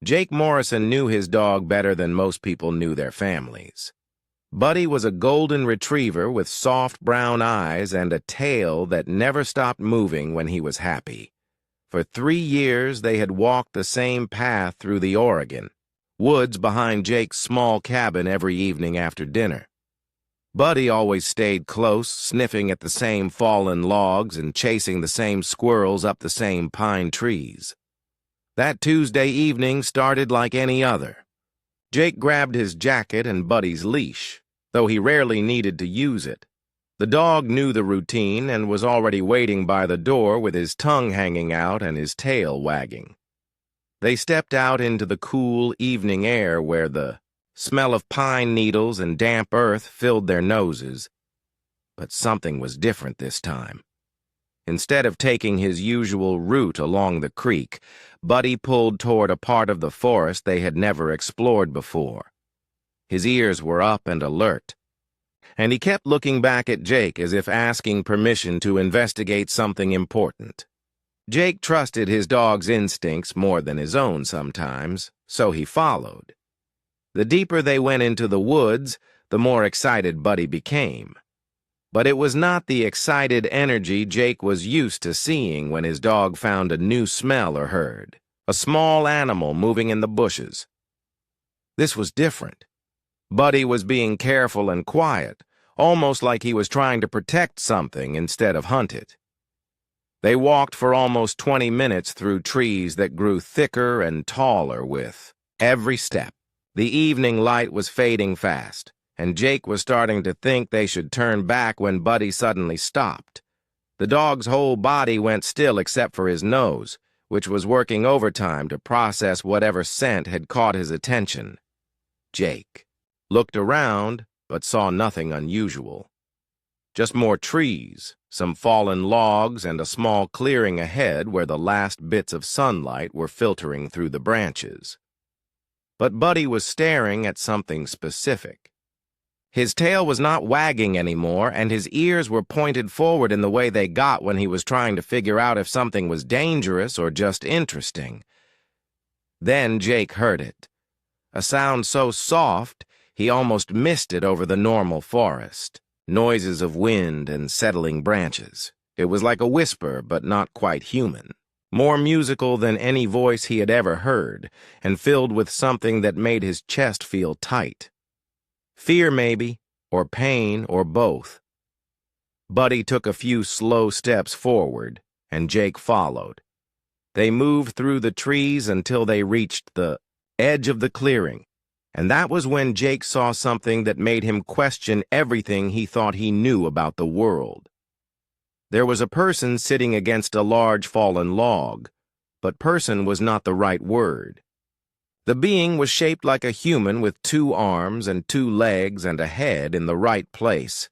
Jake Morrison knew his dog better than most people knew their families. Buddy was a golden retriever with soft brown eyes and a tail that never stopped moving when he was happy. For 3 years, they had walked the same path through the Oregon woods behind Jake's small cabin every evening after dinner. Buddy always stayed close, sniffing at the same fallen logs and chasing the same squirrels up the same pine trees. That Tuesday evening started like any other. Jake grabbed his jacket and Buddy's leash, though he rarely needed to use it. The dog knew the routine and was already waiting by the door with his tongue hanging out and his tail wagging. They stepped out into the cool evening air where the smell of pine needles and damp earth filled their noses. But something was different this time. Instead of taking his usual route along the creek, Buddy pulled toward a part of the forest they had never explored before. His ears were up and alert, and he kept looking back at Jake as if asking permission to investigate something important. Jake trusted his dog's instincts more than his own sometimes, so he followed. The deeper they went into the woods, the more excited Buddy became. But it was not the excited energy Jake was used to seeing when his dog found a new smell or heard a small animal moving in the bushes. This was different. Buddy was being careful and quiet, almost like he was trying to protect something instead of hunt it. They walked for almost 20 minutes through trees that grew thicker and taller with every step. The evening light was fading fast, and Jake was starting to think they should turn back when Buddy suddenly stopped. The dog's whole body went still except for his nose, which was working overtime to process whatever scent had caught his attention. Jake looked around, but saw nothing unusual. Just more trees, some fallen logs, and a small clearing ahead where the last bits of sunlight were filtering through the branches. But Buddy was staring at something specific. His tail was not wagging anymore, and his ears were pointed forward in the way they got when he was trying to figure out if something was dangerous or just interesting. Then Jake heard it. A sound so soft, he almost missed it over the normal forest. Noises of wind and settling branches. It was like a whisper, but not quite human. More musical than any voice he had ever heard, and filled with something that made his chest feel tight. Fear, maybe, or pain, or both. Buddy took a few slow steps forward, and Jake followed. They moved through the trees until they reached the edge of the clearing, and that was when Jake saw something that made him question everything he thought he knew about the world. There was a person sitting against a large fallen log, but person was not the right word. The being was shaped like a human with 2 arms and 2 legs and a head in the right place,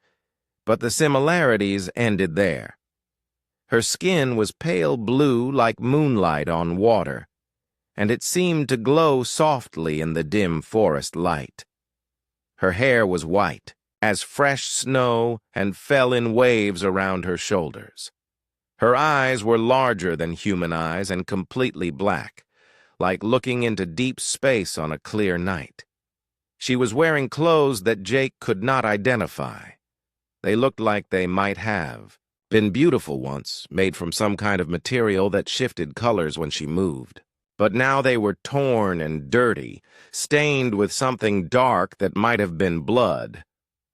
but the similarities ended there. Her skin was pale blue like moonlight on water, and it seemed to glow softly in the dim forest light. Her hair was white, as fresh snow, and fell in waves around her shoulders. Her eyes were larger than human eyes and completely black, like looking into deep space on a clear night. She was wearing clothes that Jake could not identify. They looked like they might have been beautiful once, made from some kind of material that shifted colors when she moved. But now they were torn and dirty, stained with something dark that might have been blood,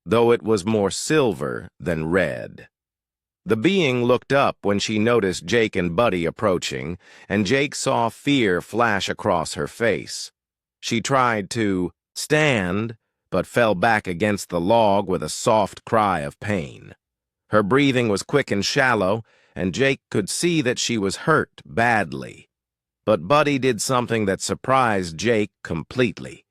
though it was more silver than red. The being looked up when she noticed Jake and Buddy approaching, and Jake saw fear flash across her face. She tried to stand, but fell back against the log with a soft cry of pain. Her breathing was quick and shallow, and Jake could see that she was hurt badly. But Buddy did something that surprised Jake completely.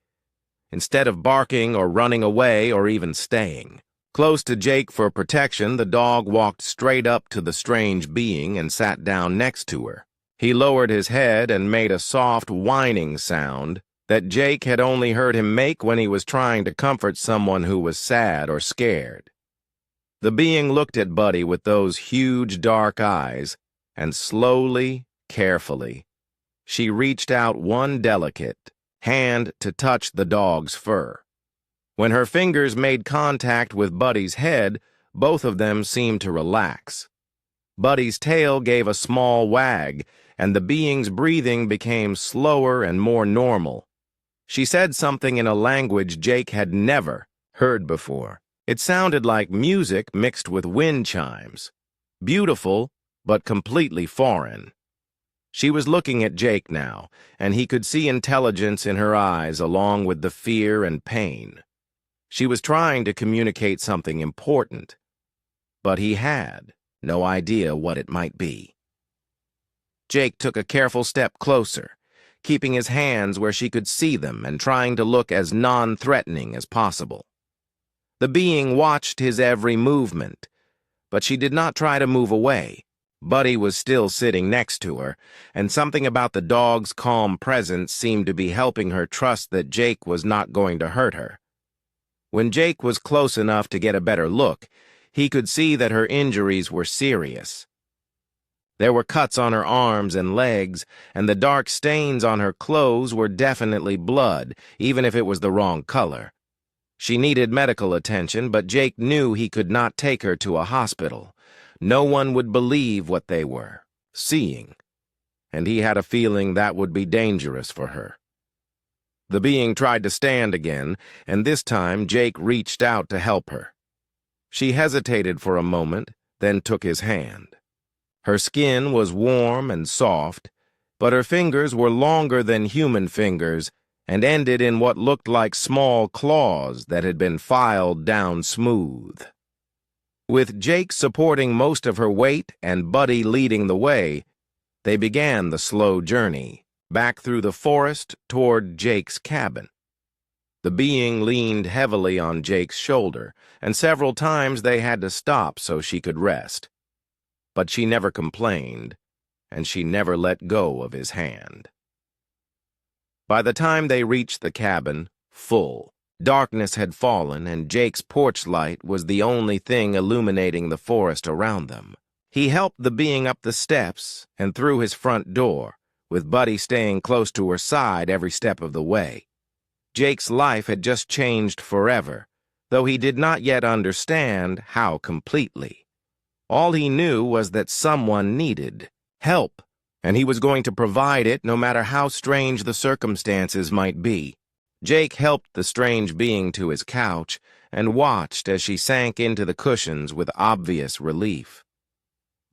Instead of barking or running away or even staying close to Jake for protection, the dog walked straight up to the strange being and sat down next to her. He lowered his head and made a soft whining sound that Jake had only heard him make when he was trying to comfort someone who was sad or scared. The being looked at Buddy with those huge dark eyes and slowly, carefully, She reached out one delicate hand to touch the dog's fur. When her fingers made contact with Buddy's head, both of them seemed to relax. Buddy's tail gave a small wag, and the being's breathing became slower and more normal. She said something in a language Jake had never heard before. It sounded like music mixed with wind chimes. Beautiful, but completely foreign. She was looking at Jake now, and he could see intelligence in her eyes along with the fear and pain. She was trying to communicate something important, but he had no idea what it might be. Jake took a careful step closer, keeping his hands where she could see them and trying to look as non-threatening as possible. The being watched his every movement, but she did not try to move away. Buddy was still sitting next to her, and something about the dog's calm presence seemed to be helping her trust that Jake was not going to hurt her. When Jake was close enough to get a better look, he could see that her injuries were serious. There were cuts on her arms and legs, and the dark stains on her clothes were definitely blood, even if it was the wrong color. She needed medical attention, but Jake knew he could not take her to a hospital. No one would believe what they were seeing, and he had a feeling that would be dangerous for her. The being tried to stand again, and this time Jake reached out to help her. She hesitated for a moment, then took his hand. Her skin was warm and soft, but her fingers were longer than human fingers and ended in what looked like small claws that had been filed down smooth. With Jake supporting most of her weight and Buddy leading the way, they began the slow journey back through the forest toward Jake's cabin. The being leaned heavily on Jake's shoulder, and several times they had to stop so she could rest. But she never complained, and she never let go of his hand. By the time they reached the cabin, full darkness had fallen, and Jake's porch light was the only thing illuminating the forest around them. He helped the being up the steps and through his front door, with Buddy staying close to her side every step of the way. Jake's life had just changed forever, though he did not yet understand how completely. All he knew was that someone needed help, and he was going to provide it no matter how strange the circumstances might be. Jake helped the strange being to his couch and watched as she sank into the cushions with obvious relief.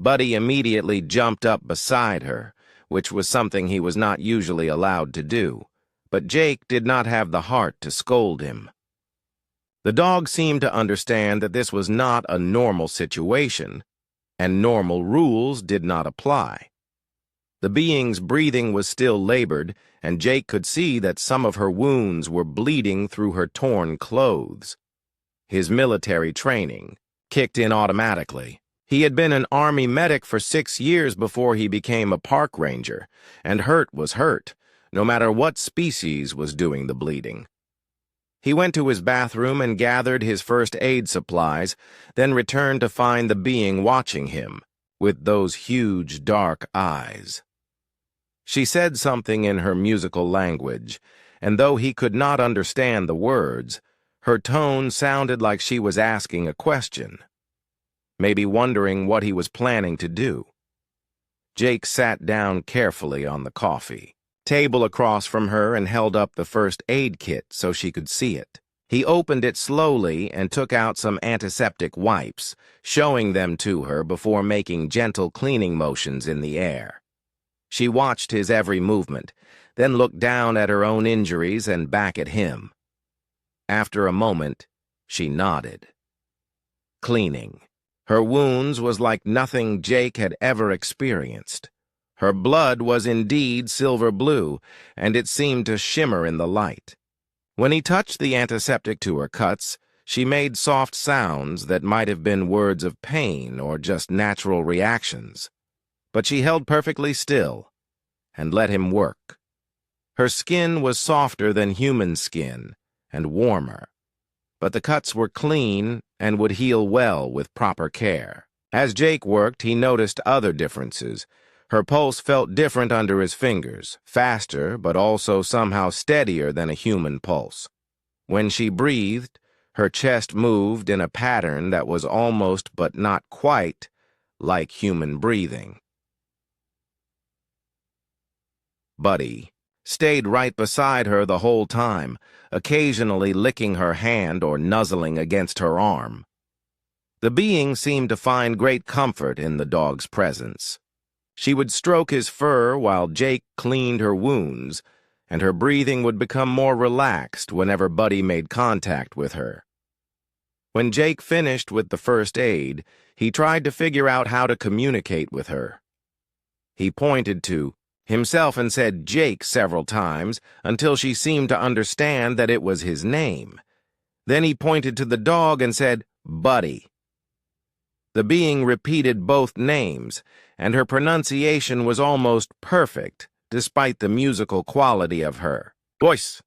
Buddy immediately jumped up beside her, which was something he was not usually allowed to do, but Jake did not have the heart to scold him. The dog seemed to understand that this was not a normal situation, and normal rules did not apply. The being's breathing was still labored, and Jake could see that some of her wounds were bleeding through her torn clothes. His military training kicked in automatically. He had been an army medic for 6 years before he became a park ranger, and hurt was hurt, no matter what species was doing the bleeding. He went to his bathroom and gathered his first aid supplies, then returned to find the being watching him, with those huge dark eyes. She said something in her musical language, and though he could not understand the words, her tone sounded like she was asking a question, maybe wondering what he was planning to do. Jake sat down carefully on the coffee table across from her and held up the first aid kit so she could see it. He opened it slowly and took out some antiseptic wipes, showing them to her before making gentle cleaning motions in the air. She watched his every movement, then looked down at her own injuries and back at him. After a moment, she nodded. Cleaning. Her wounds was like nothing Jake had ever experienced. Her blood was indeed silver blue, and it seemed to shimmer in the light. When he touched the antiseptic to her cuts, she made soft sounds that might have been words of pain or just natural reactions. But she held perfectly still and let him work. Her skin was softer than human skin and warmer, but the cuts were clean and would heal well with proper care. As Jake worked, he noticed other differences. Her pulse felt different under his fingers, faster but also somehow steadier than a human pulse. When she breathed, her chest moved in a pattern that was almost but not quite like human breathing. Buddy stayed right beside her the whole time, occasionally licking her hand or nuzzling against her arm. The being seemed to find great comfort in the dog's presence. She would stroke his fur while Jake cleaned her wounds, and her breathing would become more relaxed whenever Buddy made contact with her. When Jake finished with the first aid, he tried to figure out how to communicate with her. He pointed to himself and said Jake several times until she seemed to understand that it was his name. Then he pointed to the dog and said, Buddy. The being repeated both names, and her pronunciation was almost perfect, despite the musical quality of her voice.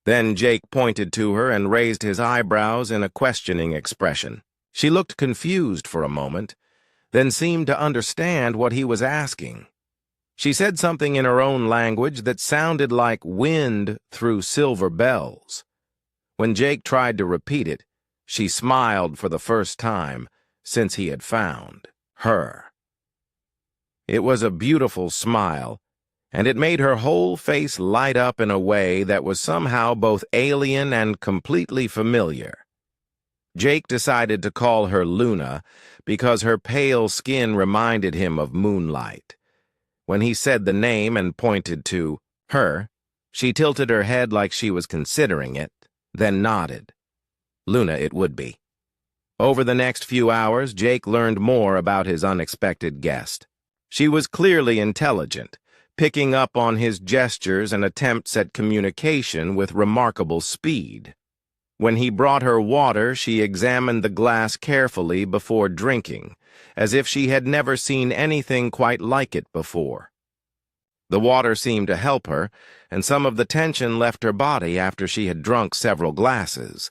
Then Jake pointed to her and raised his eyebrows in a questioning expression. She looked confused for a moment, then seemed to understand what he was asking. She said something in her own language that sounded like wind through silver bells. When Jake tried to repeat it, she smiled for the first time since he had found her. It was a beautiful smile, and it made her whole face light up in a way that was somehow both alien and completely familiar. Jake decided to call her Luna because her pale skin reminded him of moonlight. When he said the name and pointed to her, she tilted her head like she was considering it, then nodded. Luna it would be. Over the next few hours, Jake learned more about his unexpected guest. She was clearly intelligent, picking up on his gestures and attempts at communication with remarkable speed. When he brought her water, she examined the glass carefully before drinking, as if she had never seen anything quite like it before. The water seemed to help her, and some of the tension left her body after she had drunk several glasses.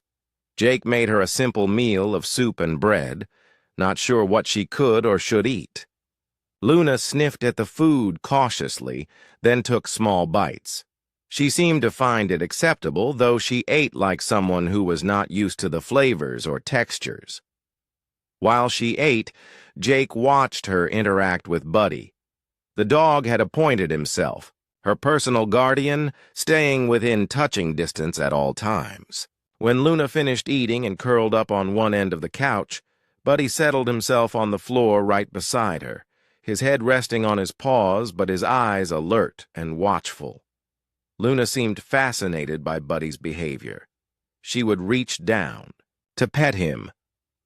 Jake made her a simple meal of soup and bread, not sure what she could or should eat. Luna sniffed at the food cautiously, then took small bites. She seemed to find it acceptable, though she ate like someone who was not used to the flavors or textures. While she ate, Jake watched her interact with Buddy. The dog had appointed himself, her personal guardian, staying within touching distance at all times. When Luna finished eating and curled up on one end of the couch, Buddy settled himself on the floor right beside her, his head resting on his paws but his eyes alert and watchful. Luna seemed fascinated by Buddy's behavior. She would reach down to pet him,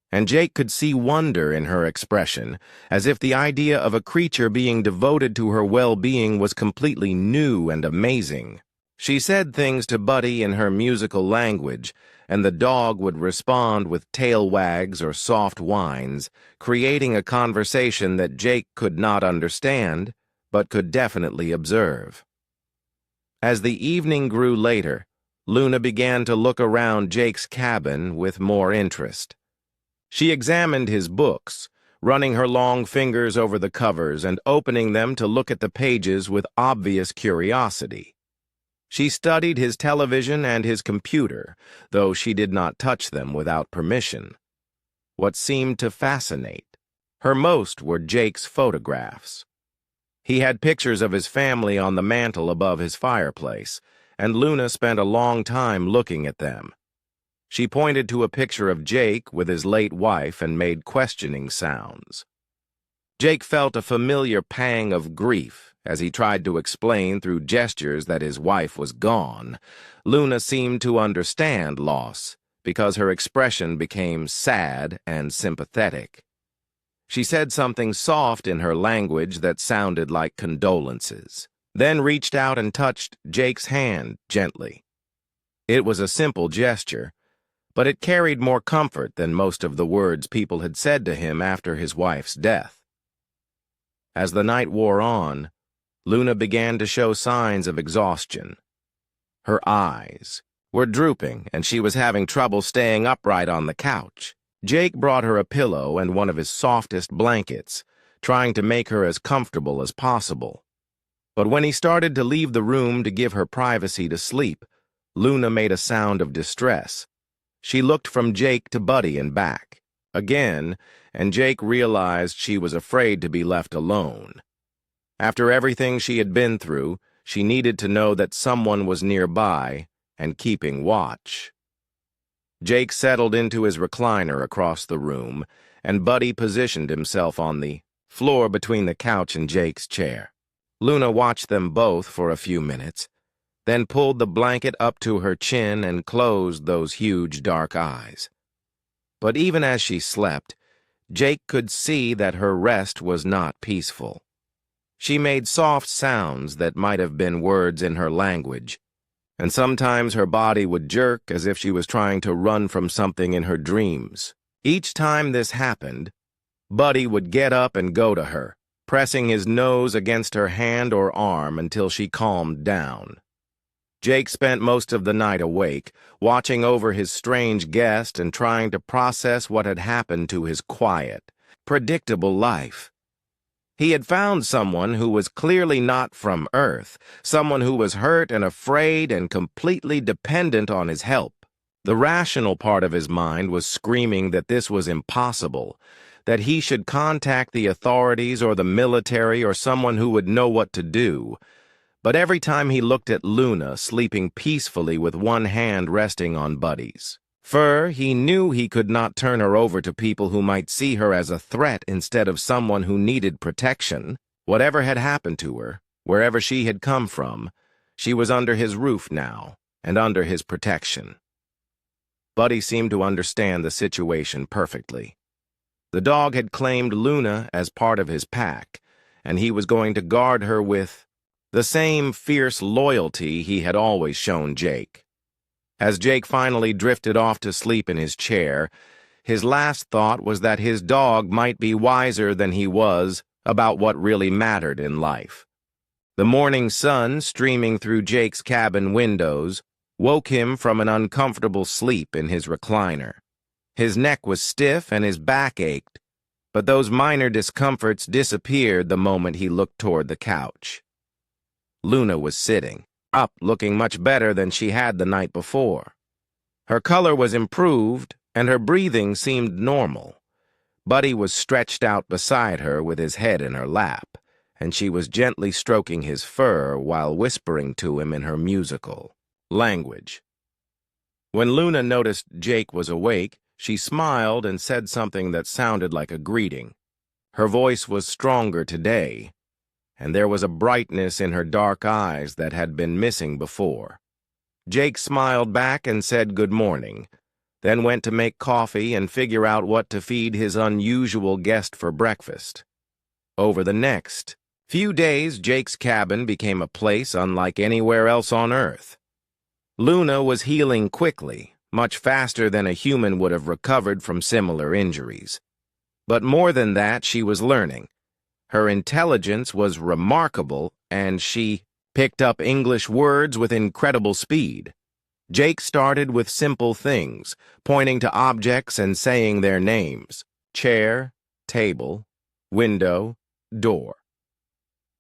and Jake could see wonder in her expression, as if the idea of a creature being devoted to her well-being was completely new and amazing. She said things to Buddy in her musical language, and the dog would respond with tail wags or soft whines, creating a conversation that Jake could not understand, but could definitely observe. As the evening grew later, Luna began to look around Jake's cabin with more interest. She examined his books, running her long fingers over the covers and opening them to look at the pages with obvious curiosity. She studied his television and his computer, though she did not touch them without permission. What seemed to fascinate her most were Jake's photographs. He had pictures of his family on the mantel above his fireplace, and Luna spent a long time looking at them. She pointed to a picture of Jake with his late wife and made questioning sounds. Jake felt a familiar pang of grief as he tried to explain through gestures that his wife was gone. Luna seemed to understand loss because her expression became sad and sympathetic. She said something soft in her language that sounded like condolences, then reached out and touched Jake's hand gently. It was a simple gesture, but it carried more comfort than most of the words people had said to him after his wife's death. As the night wore on, Luna began to show signs of exhaustion. Her eyes were drooping, and she was having trouble staying upright on the couch. Jake brought her a pillow and one of his softest blankets, trying to make her as comfortable as possible. But when he started to leave the room to give her privacy to sleep, Luna made a sound of distress. She looked from Jake to Buddy and back, again, and Jake realized she was afraid to be left alone. After everything she had been through, she needed to know that someone was nearby and keeping watch. Jake settled into his recliner across the room, and Buddy positioned himself on the floor between the couch and Jake's chair. Luna watched them both for a few minutes, then pulled the blanket up to her chin and closed those huge dark eyes. But even as she slept, Jake could see that her rest was not peaceful. She made soft sounds that might have been words in her language, and sometimes her body would jerk as if she was trying to run from something in her dreams. Each time this happened, Buddy would get up and go to her, pressing his nose against her hand or arm until she calmed down. Jake spent most of the night awake, watching over his strange guest and trying to process what had happened to his quiet, predictable life. He had found someone who was clearly not from Earth, someone who was hurt and afraid and completely dependent on his help. The rational part of his mind was screaming that this was impossible, that he should contact the authorities or the military or someone who would know what to do. But every time he looked at Luna sleeping peacefully with one hand resting on Buddy's fur, he knew he could not turn her over to people who might see her as a threat instead of someone who needed protection. Whatever had happened to her, wherever she had come from, she was under his roof now and under his protection. Buddy seemed to understand the situation perfectly. The dog had claimed Luna as part of his pack, and he was going to guard her with the same fierce loyalty he had always shown Jake. As Jake finally drifted off to sleep in his chair, his last thought was that his dog might be wiser than he was about what really mattered in life. The morning sun, streaming through Jake's cabin windows, woke him from an uncomfortable sleep in his recliner. His neck was stiff and his back ached, but those minor discomforts disappeared the moment he looked toward the couch. Luna was sitting up, looking much better than she had the night before. Her color was improved, and her breathing seemed normal. Buddy was stretched out beside her with his head in her lap, and she was gently stroking his fur while whispering to him in her musical language. When Luna noticed Jake was awake, she smiled and said something that sounded like a greeting. Her voice was stronger today, and there was a brightness in her dark eyes that had been missing before. Jake smiled back and said good morning, then went to make coffee and figure out what to feed his unusual guest for breakfast. Over the next few days, Jake's cabin became a place unlike anywhere else on Earth. Luna was healing quickly, much faster than a human would have recovered from similar injuries. But more than that, she was learning. Her intelligence was remarkable, and she picked up English words with incredible speed. Jake started with simple things, pointing to objects and saying their names: chair, table, window, door.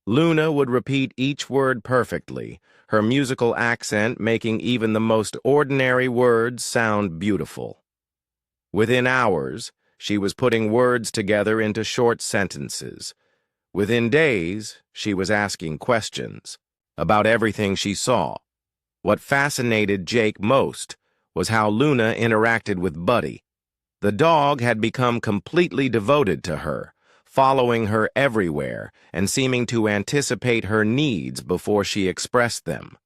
Luna would repeat each word perfectly, her musical accent making even the most ordinary words sound beautiful. Within hours, she was putting words together into short sentences. Within days, she was asking questions about everything she saw. What fascinated Jake most was how Luna interacted with Buddy. The dog had become completely devoted to her, following her everywhere and seeming to anticipate her needs before she expressed them.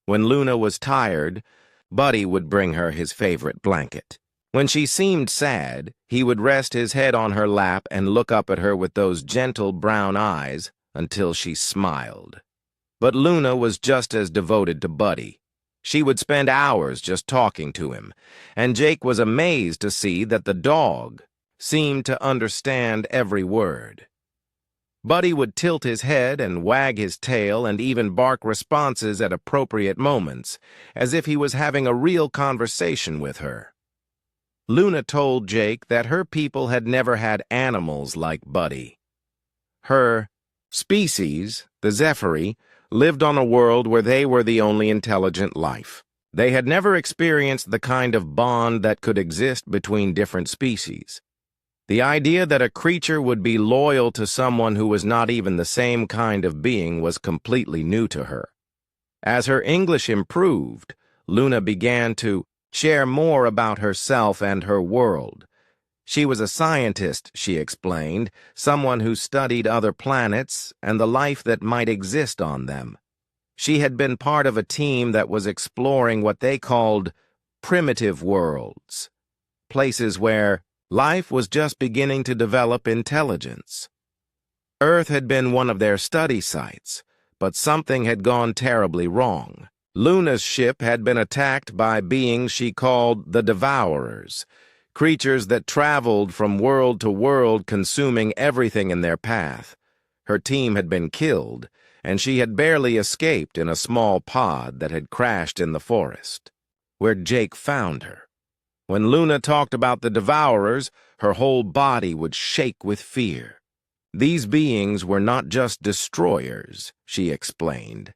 When Luna was tired, Buddy would bring her his favorite blanket. When she seemed sad, he would rest his head on her lap and look up at her with those gentle brown eyes until she smiled. But Luna was just as devoted to Buddy. She would spend hours just talking to him, and Jake was amazed to see that the dog seemed to understand every word. Buddy would tilt his head and wag his tail and even bark responses at appropriate moments, as if he was having a real conversation with her. Luna told Jake that her people had never had animals like Buddy. Her species, the Zephyri, lived on a world where they were the only intelligent life. They had never experienced the kind of bond that could exist between different species. The idea that a creature would be loyal to someone who was not even the same kind of being was completely new to her. As her English improved, Luna began to share more about herself and her world. She was a scientist, she explained, someone who studied other planets and the life that might exist on them. She had been part of a team that was exploring what they called primitive worlds, places where life was just beginning to develop intelligence. Earth had been one of their study sites, but something had gone terribly wrong. Luna's ship had been attacked by beings she called the Devourers, creatures that traveled from world to world, consuming everything in their path. Her team had been killed, and she had barely escaped in a small pod that had crashed in the forest, where Jake found her. When Luna talked about the Devourers, her whole body would shake with fear. These beings were not just destroyers, she explained.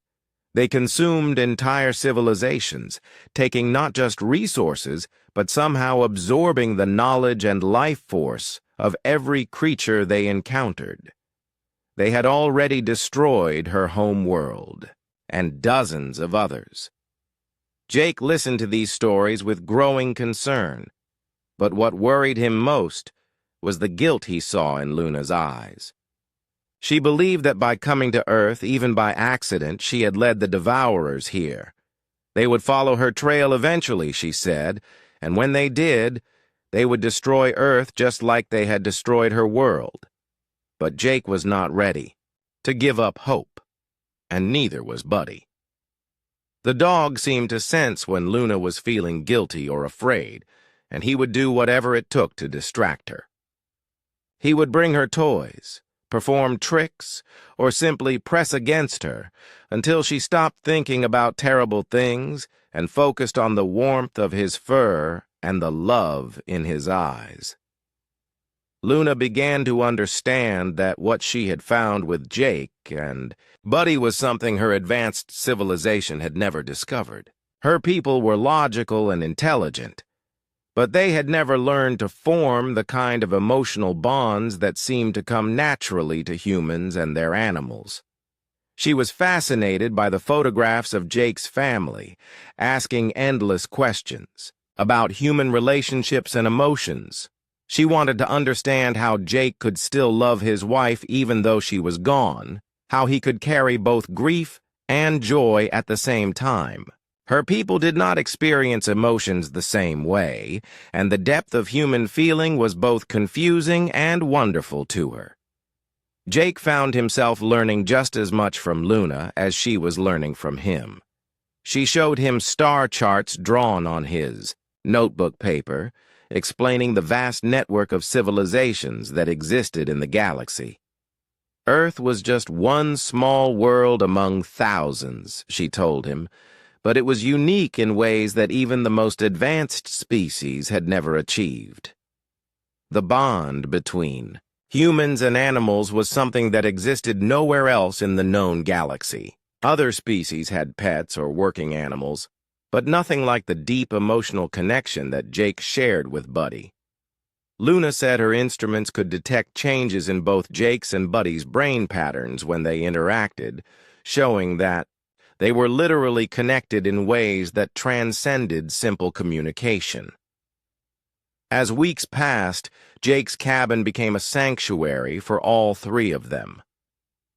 They consumed entire civilizations, taking not just resources, but somehow absorbing the knowledge and life force of every creature they encountered. They had already destroyed her home world, and dozens of others. Jake listened to these stories with growing concern, but what worried him most was the guilt he saw in Luna's eyes. She believed that by coming to Earth, even by accident, she had led the Devourers here. They would follow her trail eventually, she said, and when they did, they would destroy Earth just like they had destroyed her world. But Jake was not ready to give up hope, and neither was Buddy. The dog seemed to sense when Luna was feeling guilty or afraid, and he would do whatever it took to distract her. He would bring her toys, perform tricks, or simply press against her until she stopped thinking about terrible things and focused on the warmth of his fur and the love in his eyes. Luna began to understand that what she had found with Jake and Buddy was something her advanced civilization had never discovered. Her people were logical and intelligent, but they had never learned to form the kind of emotional bonds that seemed to come naturally to humans and their animals. She was fascinated by the photographs of Jake's family, asking endless questions about human relationships and emotions. She wanted to understand how Jake could still love his wife even though she was gone, how he could carry both grief and joy at the same time. Her people did not experience emotions the same way, and the depth of human feeling was both confusing and wonderful to her. Jake found himself learning just as much from Luna as she was learning from him. She showed him star charts drawn on his notebook paper, explaining the vast network of civilizations that existed in the galaxy. Earth was just one small world among thousands, she told him, but it was unique in ways that even the most advanced species had never achieved. The bond between humans and animals was something that existed nowhere else in the known galaxy. Other species had pets or working animals, but nothing like the deep emotional connection that Jake shared with Buddy. Luna said her instruments could detect changes in both Jake's and Buddy's brain patterns when they interacted, showing that they were literally connected in ways that transcended simple communication. As weeks passed, Jake's cabin became a sanctuary for all three of them.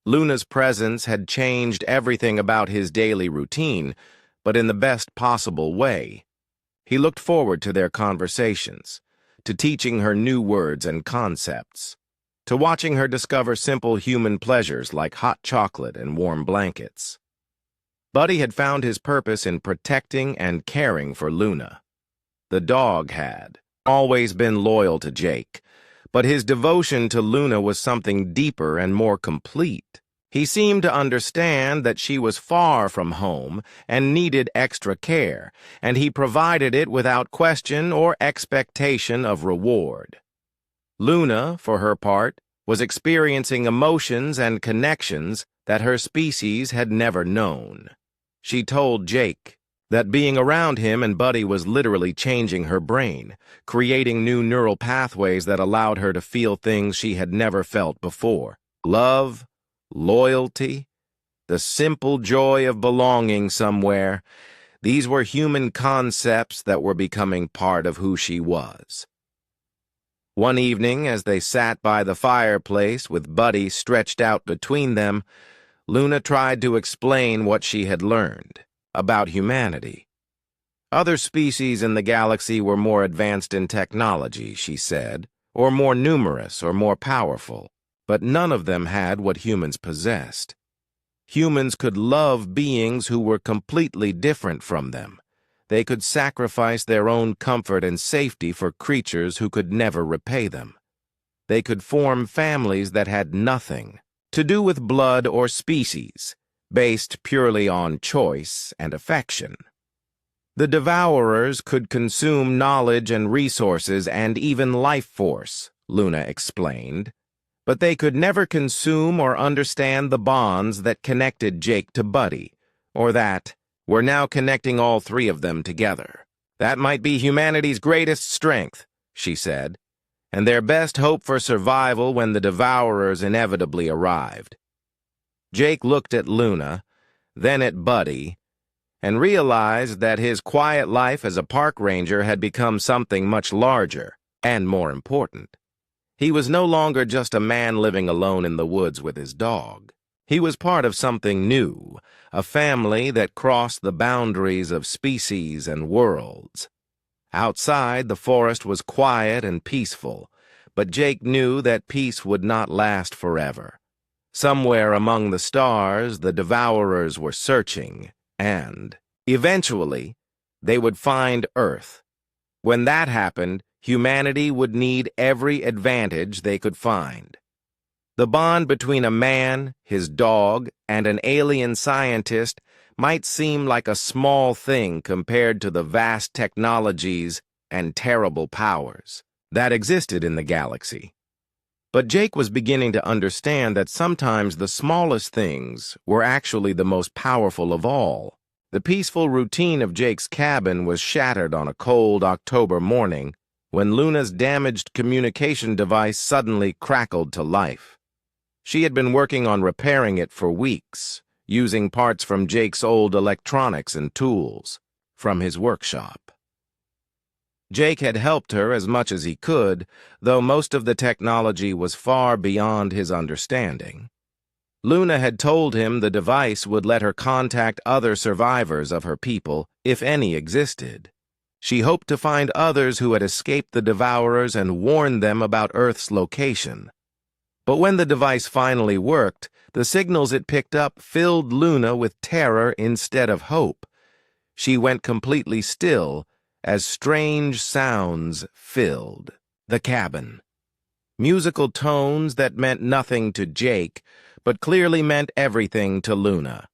Luna's presence had changed everything about his daily routine, but in the best possible way. He looked forward to their conversations, to teaching her new words and concepts, to watching her discover simple human pleasures like hot chocolate and warm blankets. Buddy had found his purpose in protecting and caring for Luna. The dog had always been loyal to Jake, but his devotion to Luna was something deeper and more complete. He seemed to understand that she was far from home and needed extra care, and he provided it without question or expectation of reward. Luna, for her part, was experiencing emotions and connections that her species had never known. She told Jake that being around him and Buddy was literally changing her brain, creating new neural pathways that allowed her to feel things she had never felt before. Love, loyalty, the simple joy of belonging somewhere. These were human concepts that were becoming part of who she was. One evening, as they sat by the fireplace with Buddy stretched out between them, Luna tried to explain what she had learned about humanity. Other species in the galaxy were more advanced in technology, she said, or more numerous or more powerful, but none of them had what humans possessed. Humans could love beings who were completely different from them. They could sacrifice their own comfort and safety for creatures who could never repay them. They could form families that had nothing to do with blood or species, based purely on choice and affection. The Devourers could consume knowledge and resources and even life force, Luna explained, but they could never consume or understand the bonds that connected Jake to Buddy, or that we're now connecting all three of them together. That might be humanity's greatest strength, she said, and their best hope for survival when the Devourers inevitably arrived. Jake looked at Luna, then at Buddy, and realized that his quiet life as a park ranger had become something much larger and more important. He was no longer just a man living alone in the woods with his dog. He was part of something new, a family that crossed the boundaries of species and worlds. Outside, the forest was quiet and peaceful, but Jake knew that peace would not last forever. Somewhere among the stars, the Devourers were searching, and, eventually, they would find Earth. When that happened, humanity would need every advantage they could find. The bond between a man, his dog, and an alien scientist might seem like a small thing compared to the vast technologies and terrible powers that existed in the galaxy. But Jake was beginning to understand that sometimes the smallest things were actually the most powerful of all. The peaceful routine of Jake's cabin was shattered on a cold October morning when Luna's damaged communication device suddenly crackled to life. She had been working on repairing it for weeks, using parts from Jake's old electronics and tools from his workshop. Jake had helped her as much as he could, though most of the technology was far beyond his understanding. Luna had told him the device would let her contact other survivors of her people, if any existed. She hoped to find others who had escaped the Devourers and warn them about Earth's location. But when the device finally worked, the signals it picked up filled Luna with terror instead of hope. She went completely still as strange sounds filled the cabin. Musical tones that meant nothing to Jake, but clearly meant everything to Luna.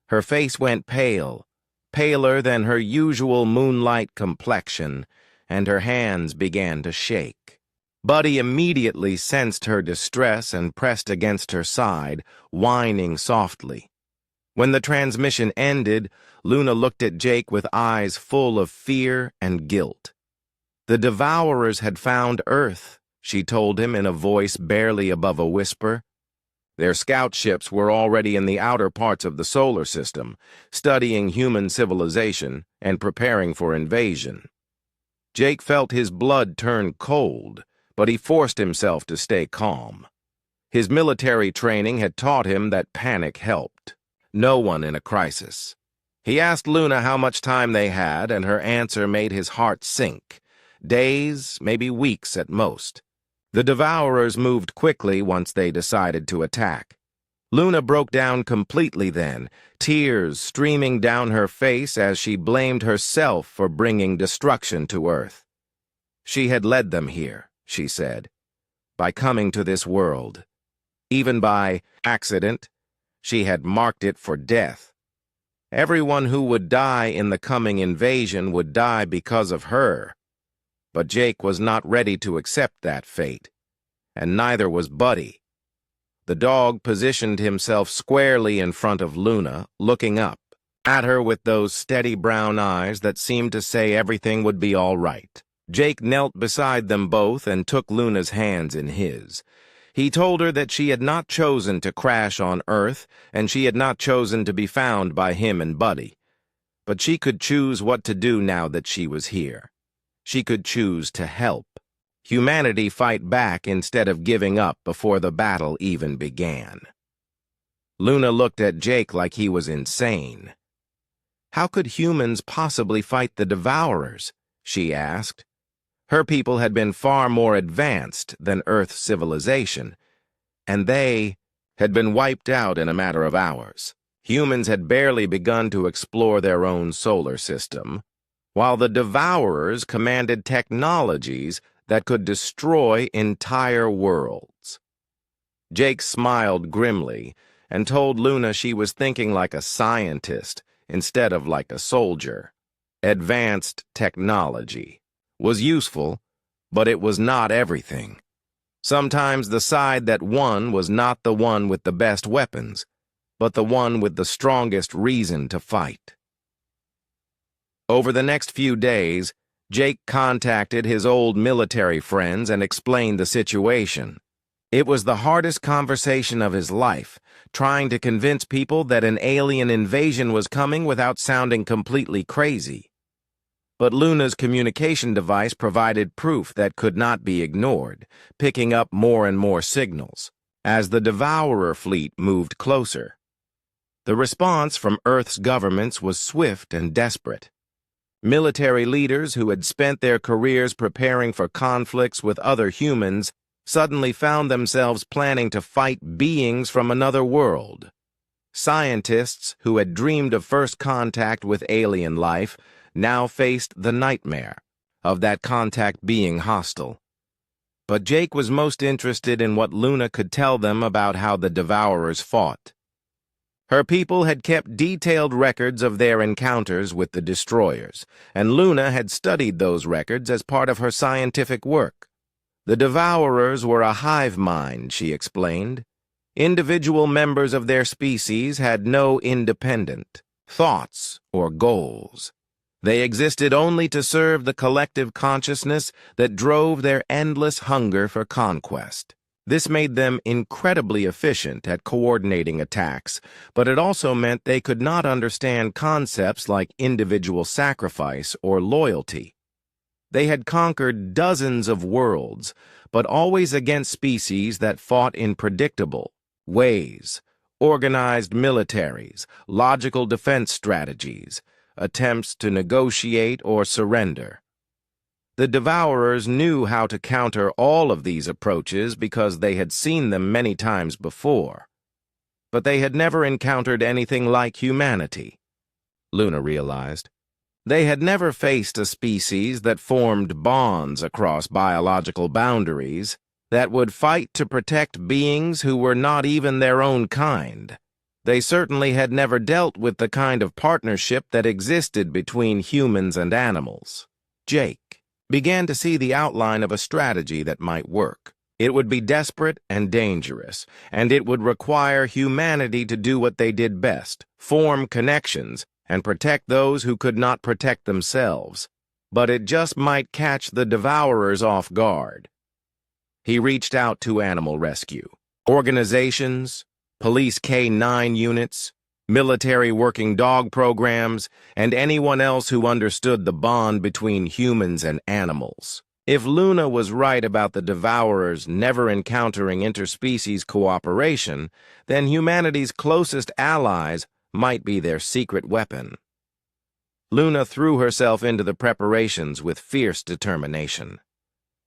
Her face went pale, paler than her usual moonlight complexion, and her hands began to shake. Buddy immediately sensed her distress and pressed against her side, whining softly. When the transmission ended, Luna looked at Jake with eyes full of fear and guilt. The Devourers had found Earth, she told him in a voice barely above a whisper. Their scout ships were already in the outer parts of the solar system, studying human civilization and preparing for invasion. Jake felt his blood turn cold, but he forced himself to stay calm. His military training had taught him that panic helped no one in a crisis. He asked Luna how much time they had, and her answer made his heart sink. Days, maybe weeks at most. The Devourers moved quickly once they decided to attack. Luna broke down completely then, tears streaming down her face as she blamed herself for bringing destruction to Earth. She had led them here, she said, by coming to this world. Even by accident, she had marked it for death. Everyone who would die in the coming invasion would die because of her. But Jake was not ready to accept that fate. and neither was Buddy. The dog positioned himself squarely in front of Luna, looking up at her with those steady brown eyes that seemed to say everything would be all right. Jake knelt beside them both and took Luna's hands in his. He told her that she had not chosen to crash on Earth, and she had not chosen to be found by him and Buddy. But she could choose what to do now that she was here. She could choose to help humanity fight back instead of giving up before the battle even began. Luna looked at Jake like he was insane. How could humans possibly fight the Devourers? She asked. Her people had been far more advanced than Earth's civilization, and they had been wiped out in a matter of hours. Humans had barely begun to explore their own solar system, while the Devourers commanded technologies that could destroy entire worlds. Jake smiled grimly and told Luna she was thinking like a scientist instead of like a soldier. Advanced technology was useful, but it was not everything. Sometimes the side that won was not the one with the best weapons, but the one with the strongest reason to fight. Over the next few days, Jake contacted his old military friends and explained the situation. It was the hardest conversation of his life, trying to convince people that an alien invasion was coming without sounding completely crazy. But Luna's communication device provided proof that could not be ignored, picking up more and more signals as the Devourer fleet moved closer. The response from Earth's governments was swift and desperate. Military leaders who had spent their careers preparing for conflicts with other humans suddenly found themselves planning to fight beings from another world. Scientists who had dreamed of first contact with alien life now faced the nightmare of that contact being hostile. But Jake was most interested in what Luna could tell them about how the Devourers fought. Her people had kept detailed records of their encounters with the destroyers, and Luna had studied those records as part of her scientific work. The Devourers were a hive mind, she explained. Individual members of their species had no independent thoughts or goals. They existed only to serve the collective consciousness that drove their endless hunger for conquest. This made them incredibly efficient at coordinating attacks, but it also meant they could not understand concepts like individual sacrifice or loyalty. They had conquered dozens of worlds, but always against species that fought in predictable ways, organized militaries, logical defense strategies, attempts to negotiate or surrender. The Devourers knew how to counter all of these approaches because they had seen them many times before. But they had never encountered anything like humanity, Luna realized. They had never faced a species that formed bonds across biological boundaries that would fight to protect beings who were not even their own kind. They certainly had never dealt with the kind of partnership that existed between humans and animals. Jake began to see the outline of a strategy that might work. It would be desperate and dangerous, and it would require humanity to do what they did best, form connections, and protect those who could not protect themselves. But it just might catch the Devourers off guard. He reached out to animal rescue organizations, police K-9 units, military working dog programs, and anyone else who understood the bond between humans and animals. If Luna was right about the Devourers never encountering interspecies cooperation, then humanity's closest allies might be their secret weapon. Luna threw herself into the preparations with fierce determination.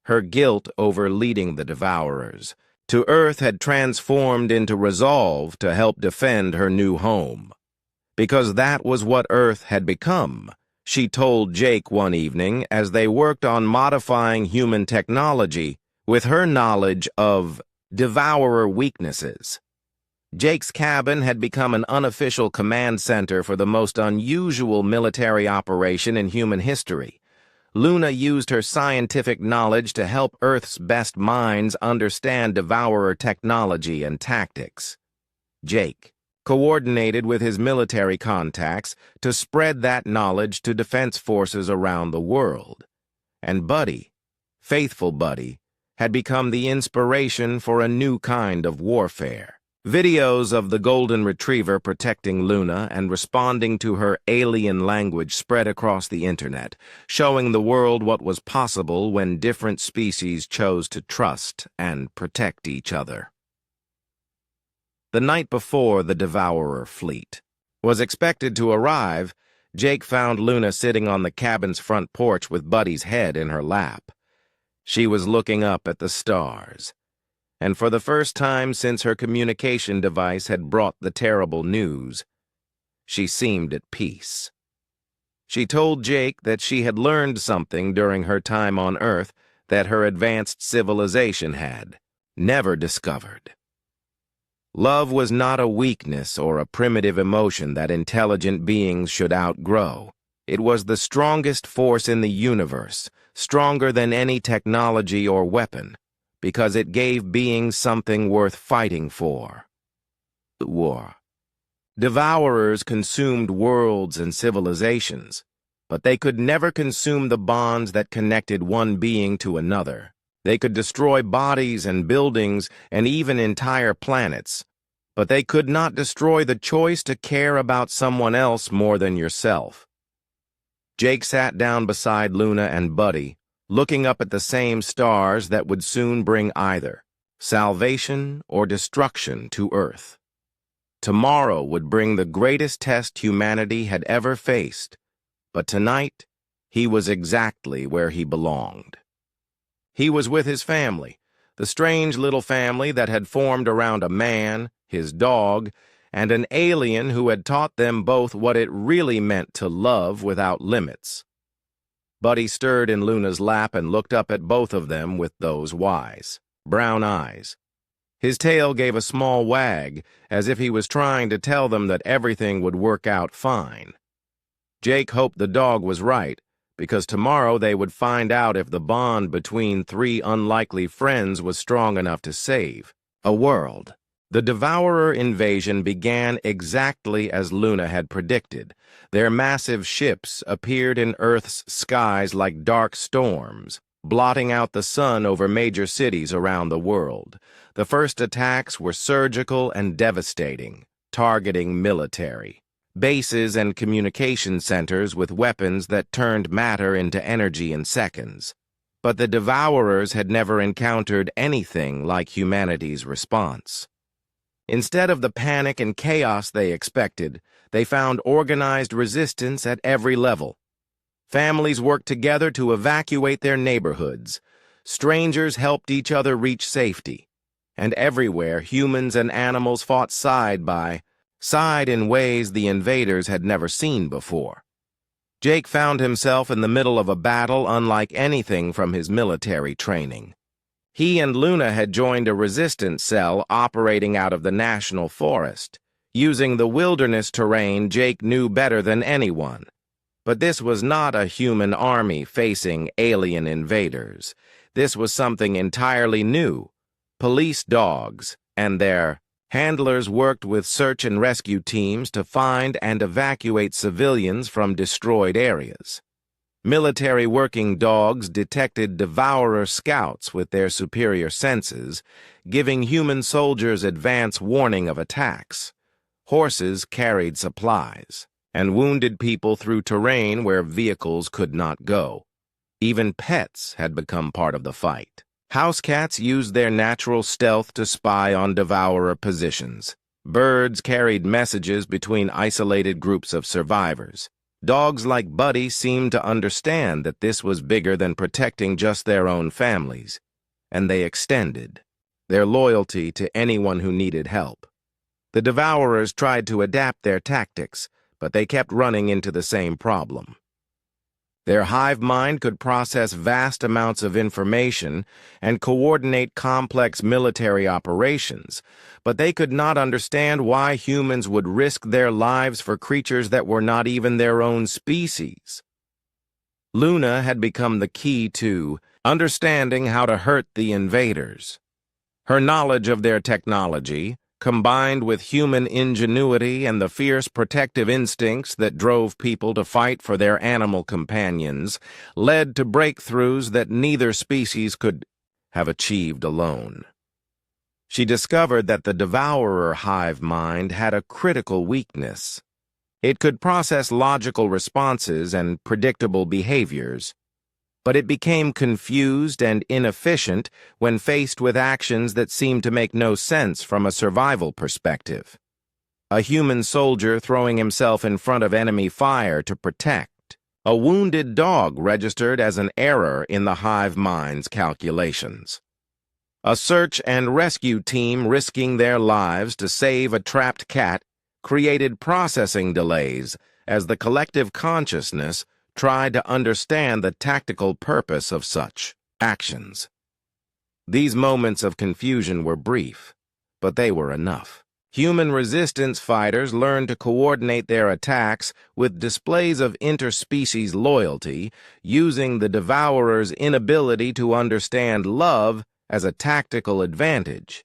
Her guilt over leading the Devourers to Earth had transformed into resolve to help defend her new home. Because that was what Earth had become, she told Jake one evening as they worked on modifying human technology with her knowledge of Devourer weaknesses. Jake's cabin had become an unofficial command center for the most unusual military operation in human history. Luna used her scientific knowledge to help Earth's best minds understand Devourer technology and tactics. Jake coordinated with his military contacts to spread that knowledge to defense forces around the world. And Buddy, faithful Buddy, had become the inspiration for a new kind of warfare. Videos of the Golden Retriever protecting Luna and responding to her alien language spread across the internet, showing the world what was possible when different species chose to trust and protect each other. The night before the Devourer fleet was expected to arrive, Jake found Luna sitting on the cabin's front porch with Buddy's head in her lap. She was looking up at the stars, and for the first time since her communication device had brought the terrible news, she seemed at peace. She told Jake that she had learned something during her time on Earth that her advanced civilization had never discovered. Love was not a weakness or a primitive emotion that intelligent beings should outgrow. It was the strongest force in the universe, stronger than any technology or weapon, because it gave beings something worth fighting for. War. Devourers consumed worlds and civilizations, but they could never consume the bonds that connected one being to another. They could destroy bodies and buildings and even entire planets, but they could not destroy the choice to care about someone else more than yourself. Jake sat down beside Luna and Buddy, looking up at the same stars that would soon bring either salvation or destruction to Earth. Tomorrow would bring the greatest test humanity had ever faced, but tonight he was exactly where he belonged. He was with his family, the strange little family that had formed around a man, his dog, and an alien who had taught them both what it really meant to love without limits. Buddy stirred in Luna's lap and looked up at both of them with those wise, brown eyes. His tail gave a small wag, as if he was trying to tell them that everything would work out fine. Jake hoped the dog was right, because tomorrow they would find out if the bond between three unlikely friends was strong enough to save a world. The Devourer invasion began exactly as Luna had predicted. Their massive ships appeared in Earth's skies like dark storms, blotting out the sun over major cities around the world. The first attacks were surgical and devastating, targeting military bases and communication centers with weapons that turned matter into energy in seconds. But the Devourers had never encountered anything like humanity's response. Instead of the panic and chaos they expected, they found organized resistance at every level. Families worked together to evacuate their neighborhoods. Strangers helped each other reach safety. And everywhere, humans and animals fought side by side in ways the invaders had never seen before. Jake found himself in the middle of a battle unlike anything from his military training. He and Luna had joined a resistance cell operating out of the national forest, using the wilderness terrain Jake knew better than anyone. But this was not a human army facing alien invaders. This was something entirely new. Police dogs and their handlers worked with search and rescue teams to find and evacuate civilians from destroyed areas. Military working dogs detected Devourer scouts with their superior senses, giving human soldiers advance warning of attacks. Horses carried supplies and wounded people through terrain where vehicles could not go. Even pets had become part of the fight. House cats used their natural stealth to spy on Devourer positions. Birds carried messages between isolated groups of survivors. Dogs like Buddy seemed to understand that this was bigger than protecting just their own families, and they extended their loyalty to anyone who needed help. The Devourers tried to adapt their tactics, but they kept running into the same problem. Their hive mind could process vast amounts of information and coordinate complex military operations, but they could not understand why humans would risk their lives for creatures that were not even their own species. Luna had become the key to understanding how to hurt the invaders. Her knowledge of their technology, combined with human ingenuity and the fierce protective instincts that drove people to fight for their animal companions, led to breakthroughs that neither species could have achieved alone. She discovered that the devourer hive mind had a critical weakness. It could process logical responses and predictable behaviors, but it became confused and inefficient when faced with actions that seemed to make no sense from a survival perspective. A human soldier throwing himself in front of enemy fire to protect. A wounded dog registered as an error in the hive mind's calculations. A search and rescue team risking their lives to save a trapped cat created processing delays as the collective consciousness tried to understand the tactical purpose of such actions. These moments of confusion were brief, but they were enough. Human resistance fighters learned to coordinate their attacks with displays of interspecies loyalty, using the devourer's inability to understand love as a tactical advantage.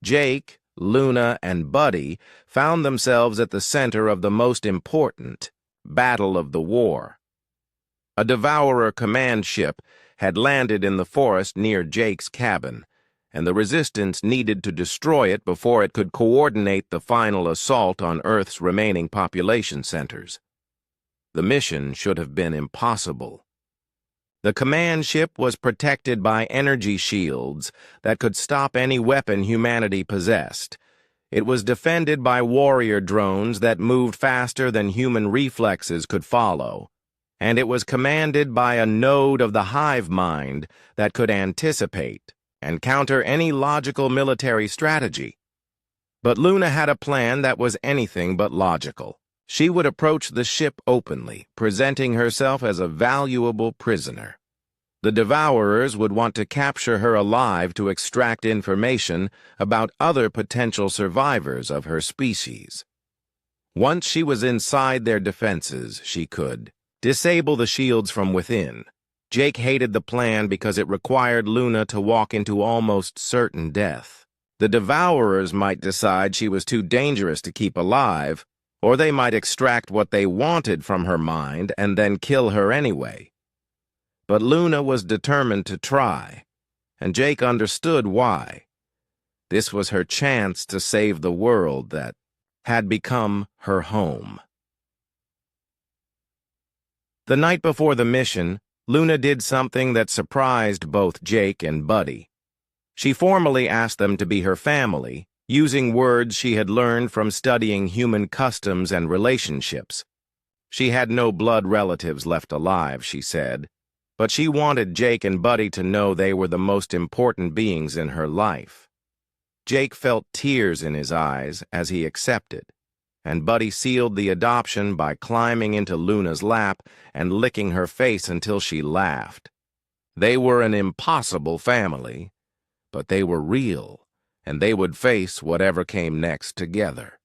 Jake, Luna, and Buddy found themselves at the center of the most important battle of the war. A devourer command ship had landed in the forest near Jake's cabin, and the resistance needed to destroy it before it could coordinate the final assault on Earth's remaining population centers. The mission should have been impossible. The command ship was protected by energy shields that could stop any weapon humanity possessed. It was defended by warrior drones that moved faster than human reflexes could follow. And it was commanded by a node of the hive mind that could anticipate and counter any logical military strategy. But Luna had a plan that was anything but logical. She would approach the ship openly, presenting herself as a valuable prisoner. The devourers would want to capture her alive to extract information about other potential survivors of her species. Once she was inside their defenses, she could disable the shields from within. Jake hated the plan because it required Luna to walk into almost certain death. The devourers might decide she was too dangerous to keep alive, or they might extract what they wanted from her mind and then kill her anyway. But Luna was determined to try, and Jake understood why. This was her chance to save the world that had become her home. The night before the mission, Luna did something that surprised both Jake and Buddy. She formally asked them to be her family, using words she had learned from studying human customs and relationships. She had no blood relatives left alive, she said, but she wanted Jake and Buddy to know they were the most important beings in her life. Jake felt tears in his eyes as he accepted, and Buddy sealed the adoption by climbing into Luna's lap and licking her face until she laughed. They were an impossible family, but they were real, and they would face whatever came next together.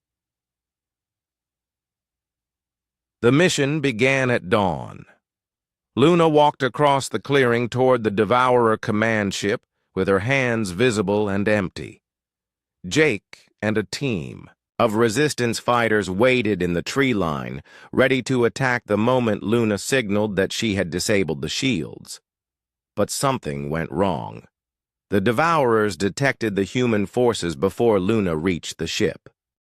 The mission began at dawn. Luna walked across the clearing toward the Devourer command ship with her hands visible and empty. Jake and a team of resistance fighters waited in the tree line, ready to attack the moment Luna signaled that she had disabled the shields. But something went wrong. The Devourers detected the human forces before Luna reached the ship.